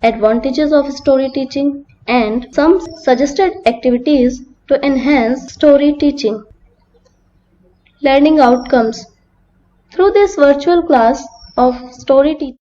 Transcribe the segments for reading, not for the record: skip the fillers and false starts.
advantages of story teaching, and some suggested activities to enhance story teaching. Learning outcomes. Through this virtual class of story teaching,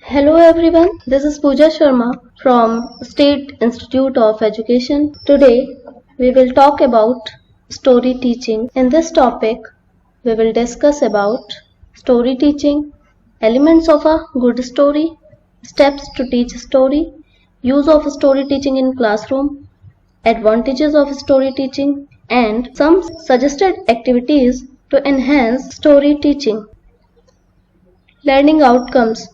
Hello everyone, this is Pooja Sharma from State Institute of Education. Today we will talk about story teaching. In this topic, we will discuss about story teaching, elements of a good story, steps to teach story, use of story teaching in classroom, advantages of story teaching, and some suggested activities to enhance story teaching. Learning outcomes.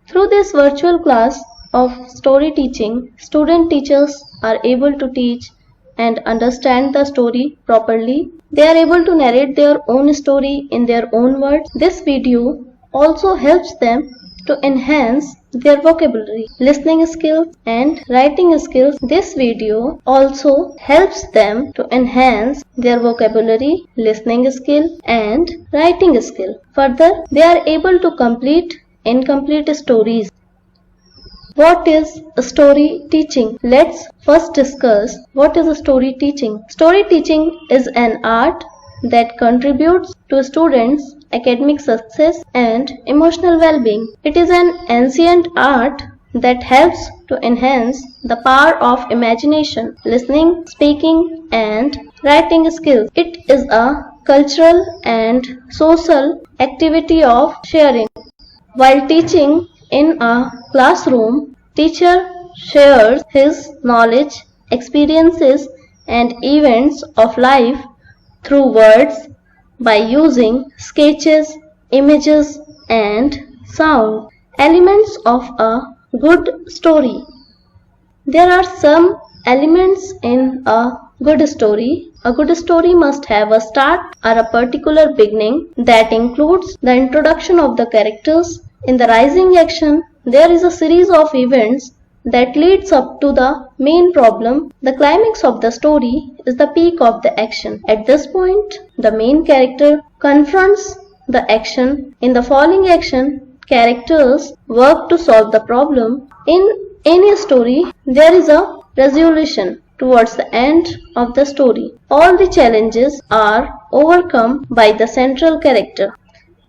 Through this virtual class of story teaching, student teachers are able to teach and understand the story properly. They are able to narrate their own story in their own words. This video also helps them to enhance their vocabulary, listening skills and writing skills. This video also helps them to enhance their vocabulary, listening skill and writing skill. Further, they are able to complete incomplete stories. What is story teaching? Let's first discuss what is story teaching. Story teaching is an art that contributes to students' academic success and emotional well-being. It is an ancient art that helps to enhance the power of imagination, listening, speaking, and writing skills. It is a cultural and social activity of sharing. While teaching in a classroom, teacher shares his knowledge, experiences, and events of life through words by using sketches, images, and sound. Elements of a good story. There are some elements in a good story. A good story must have a start or a particular beginning that includes the introduction of the characters. In the rising action, there is a series of events that leads up to the main problem. The climax of the story is the peak of the action. At this point, the main character confronts the action. In the following action, characters work to solve the problem. In any story, there is a resolution towards the end of the story. All the challenges are overcome by the central character.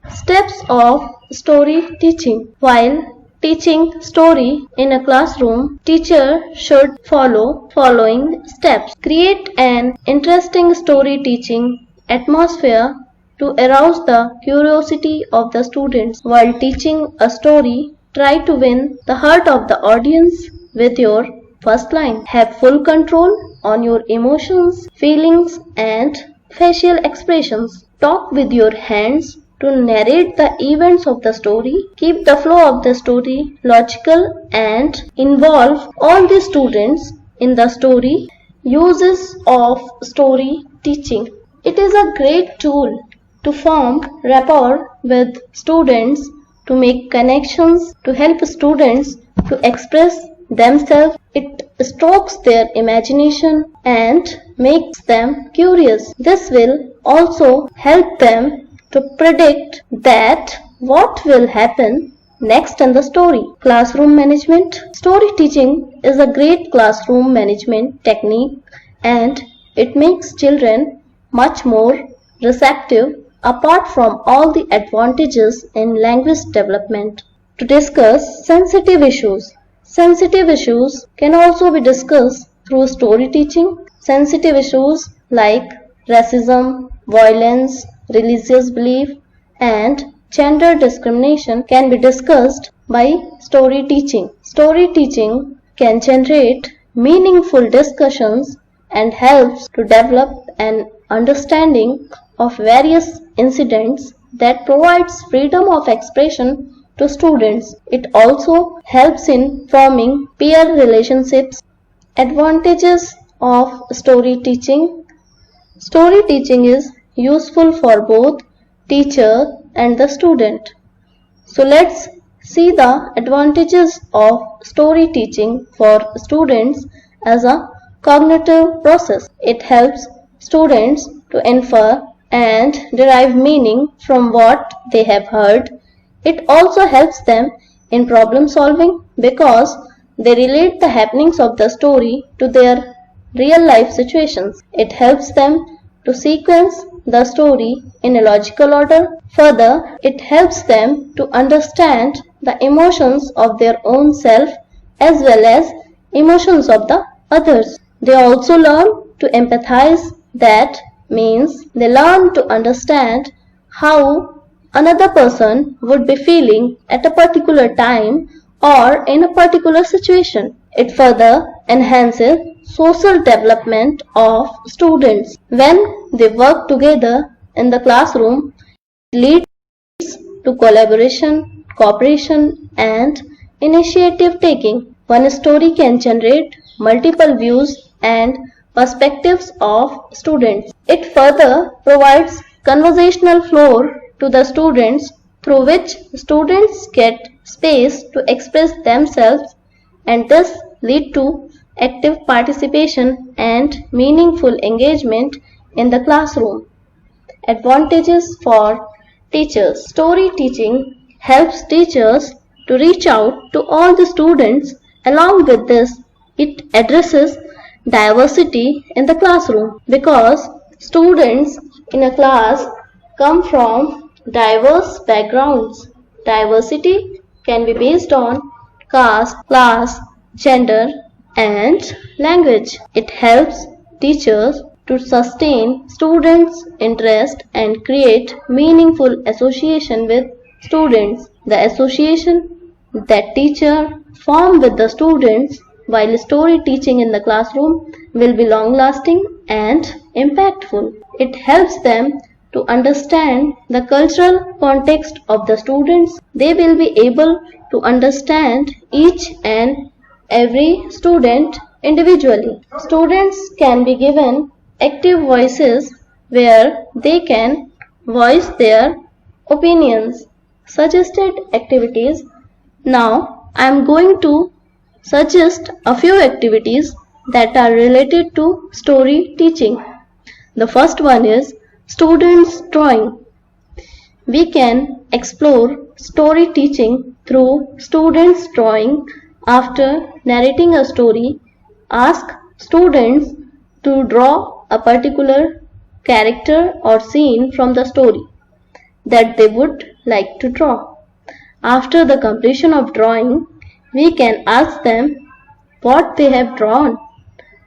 Steps of story teaching. While teaching story in a classroom, teacher should follow following steps. Create an interesting story teaching atmosphere to arouse the curiosity of the students. While teaching a story, try to win the heart of the audience with your first line. Have full control on your emotions, feelings, and facial expressions. Talk with your hands to narrate the events of the story. Keep the flow of the story logical and involve all the students in the story. Uses of story teaching. It is a great tool to form rapport with students, to make connections, to help students to express themselves. It stokes their imagination and makes them curious. This will also help them to predict that what will happen next in the story. Classroom management. Story teaching is a great classroom management technique and it makes children much more receptive apart from all the advantages in language development. To discuss sensitive issues. Sensitive issues can also be discussed through story teaching. Sensitive issues like racism, violence, religious belief, and gender discrimination can be discussed by story teaching. Story teaching can generate meaningful discussions and helps to develop an understanding of various incidents that provides freedom of expression to students. It also helps in forming peer relationships. Advantages of story teaching. Story teaching is useful for both teacher and the student. So let's see the advantages of story teaching for students as a cognitive process. It helps students to infer and derive meaning from what they have heard. It also helps them in problem solving because they relate the happenings of the story to their real life situations. It helps them to sequence the story in a logical order. Further, it helps them to understand the emotions of their own self as well as emotions of the others. They also learn to empathize. That means they learn to understand how another person would be feeling at a particular time or in a particular situation. It further enhances social development of students. When they work together in the classroom, it leads to collaboration, cooperation, and initiative taking. One story can generate multiple views and perspectives of students. It further provides conversational flow to the students through which students get space to express themselves and thus lead to active participation and meaningful engagement in the classroom. Advantages for teachers. Story teaching helps teachers to reach out to all the students. Along with this, it addresses diversity in the classroom because students in a class come from diverse backgrounds. Diversity can be based on caste, class, gender, and language. It helps teachers to sustain students' interest and create meaningful association with students. The association that teacher form with the students while story teaching in the classroom will be long-lasting and impactful. It helps them to understand the cultural context of the students. They will be able to understand each and every student individually. Students can be given active voices where they can voice their opinions. Suggested activities. Now I am going to suggest a few activities that are related to story teaching. The first one is students drawing. We can explore story teaching through students drawing. After narrating a story, ask students to draw a particular character or scene from the story that they would like to draw. After the completion of drawing, we can ask them what they have drawn.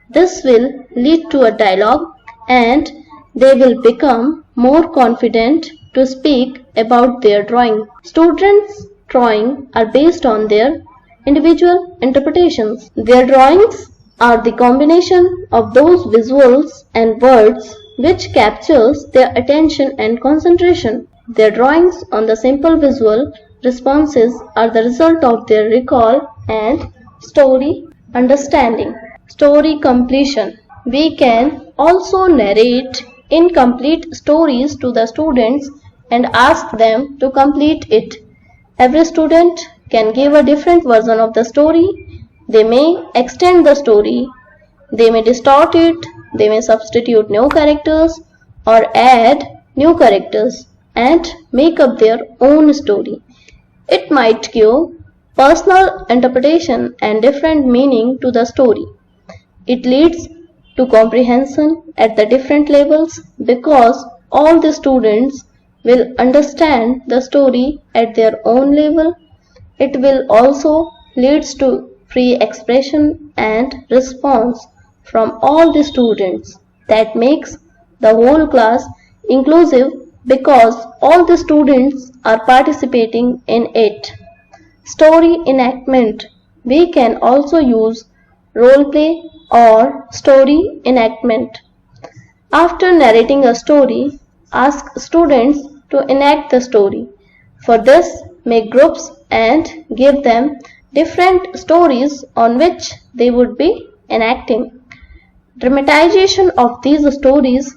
This will lead to a dialogue and they will become more confident to speak about their drawing. Students' drawing are based on their individual interpretations. Their drawings are the combination of those visuals and words which captures their attention and concentration. Their drawings on the simple visual responses are the result of their recall and story understanding. Story completion. We can also narrate incomplete stories to the students and ask them to complete it. Every student can give a different version of the story. They may extend the story, they may distort it, they may substitute new characters or add new characters and make up their own story. It might give personal interpretation and different meaning to the story. It leads to comprehension at the different levels because all the students will understand the story at their own level. It will also leads to free expression and response from all the students. That makes the whole class inclusive because all the students are participating in it. Story enactment. We can also use role play or story enactment. After narrating a story, ask students to enact the story. For this, make groups and give them different stories on which they would be enacting. Dramatization of these stories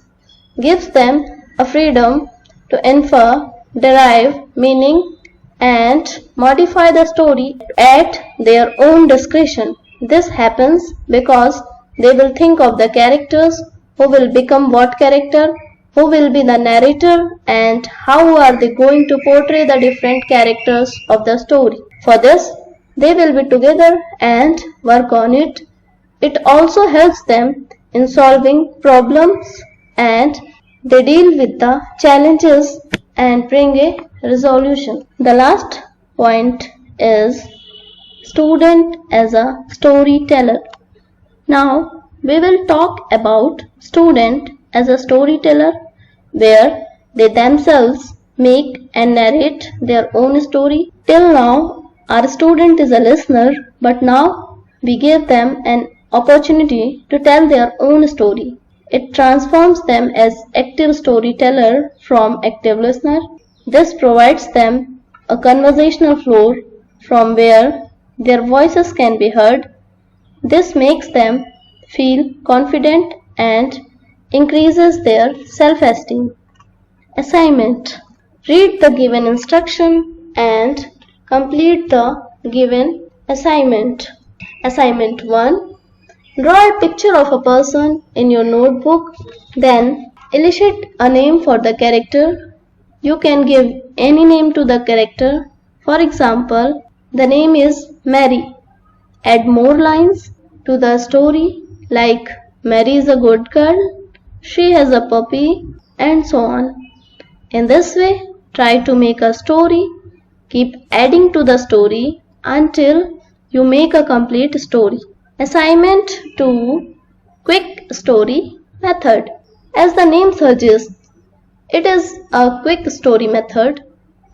gives them a freedom to infer, derive meaning, and modify the story at their own discretion. This happens because they will think of the characters, who will become what character, who will be the narrator, and how are they going to portray the different characters of the story. For this, they will be together and work on it. It also helps them in solving problems and they deal with the challenges and bring a resolution. The last point is student as a storyteller. Now we will talk about student as a storyteller where they themselves make and narrate their own story. Till now our student is a listener, but now we give them an opportunity to tell their own story. It transforms them as active storyteller from active listener. This provides them a conversational floor from where their voices can be heard. This makes them feel confident and increases their self-esteem. Assignment. Read the given instruction and complete the given assignment. Assignment 1. Draw a picture of a person in your notebook. Then elicit a name for the character. You can give any name to the character. For example, the name is Mary. Add more lines to the story like Mary is a good girl, she has a puppy, and so on. In this way, try to make a story. Keep adding to the story until you make a complete story. Assignment 2. Quick story method. As the name suggests, it is a quick story method.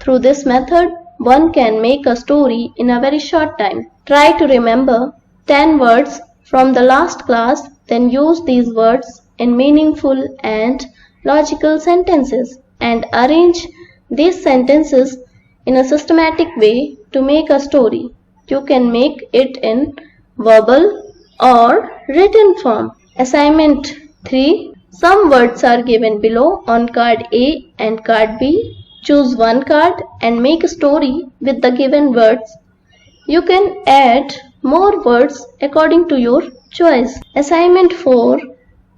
Through this method, one can make a story in a very short time. Try to remember 10 words from the last class, then use these words in meaningful and logical sentences and arrange these sentences in a systematic way to make a story. You can make it in verbal or written form. Assignment 3. Some words are given below on card A and card B. Choose one card and make a story with the given words. You can add more words according to your choice. Assignment 4.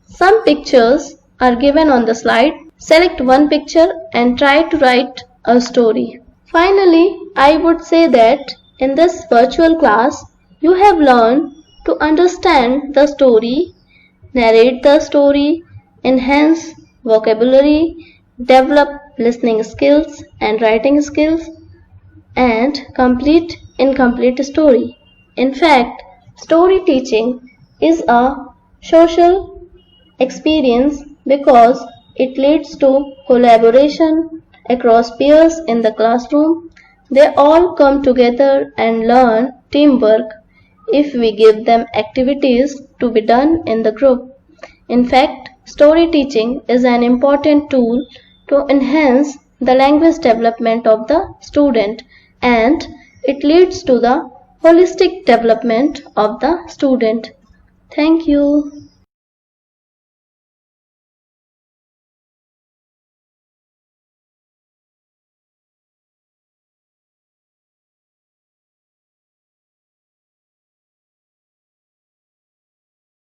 Some pictures are given on the slide. Select one picture and try to write a story. Finally, I would say that in this virtual class, you have learned to understand the story, narrate the story, enhance vocabulary, develop listening skills and writing skills, and complete incomplete story. In fact, story teaching is a social experience because it leads to collaboration across peers in the classroom. They all come together and learn teamwork if we give them activities to be done in the group. In fact, story teaching is an important tool to enhance the language development of the student, and it leads to the holistic development of the student. Thank you.